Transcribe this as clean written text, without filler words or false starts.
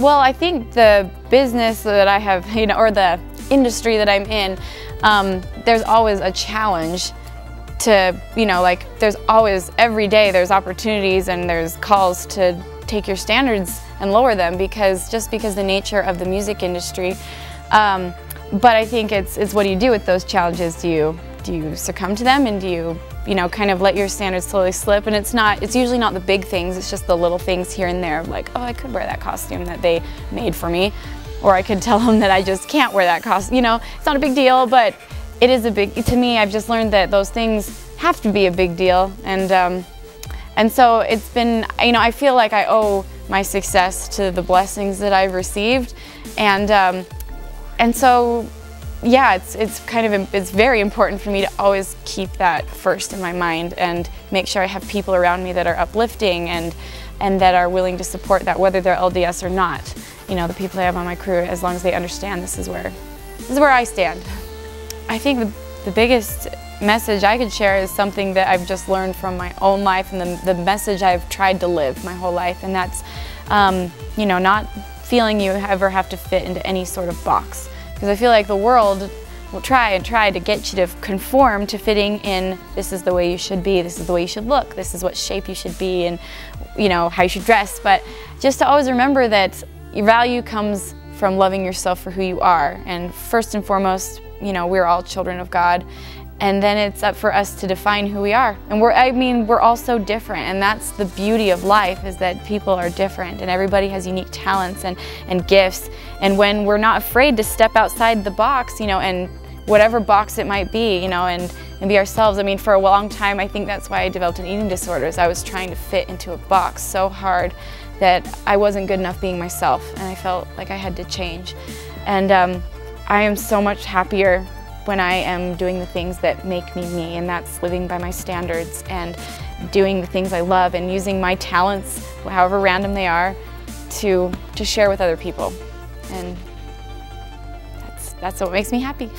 Well, I think the business that I have, or the industry that I'm in, there's always a challenge to, like there's always, every day there's opportunities and there's calls to take your standards and lower them because the nature of the music industry. But I think it's what do you do with those challenges? Do you succumb to them, and do you kind of let your standards slowly slip? And it's usually not the big things, it's just the little things here and there, like, oh, I could wear that costume that they made for me, or I could tell them that I just can't wear that costume. It's not a big deal, but it is a big, to me, I've just learned that those things have to be a big deal. And so it's been, I feel like I owe my success to the blessings that I've received. And so, yeah, it's very important for me to always keep that first in my mind and make sure I have people around me that are uplifting and that are willing to support that, whether they're LDS or not. The people I have on my crew, as long as they understand this is where I stand. I think the biggest message I could share is something that I've just learned from my own life, and the message I've tried to live my whole life, and that's not feeling you ever have to fit into any sort of box. Because I feel like the world will try to get you to conform to fitting in, this is the way you should be, this is the way you should look, this is what shape you should be, and how you should dress. But just to always remember that your value comes from loving yourself for who you are. And first and foremost, we're all children of God. And then it's up for us to define who we are. And we're all so different, and that's the beauty of life, is that people are different and everybody has unique talents and gifts. And when we're not afraid to step outside the box, and whatever box it might be, and be ourselves. I mean, for a long time, I think that's why I developed an eating disorder, is I was trying to fit into a box so hard that I wasn't good enough being myself, and I felt like I had to change. And I am so much happier when I am doing the things that make me me, and that's living by my standards and doing the things I love and using my talents, however random they are, to share with other people. And that's what makes me happy.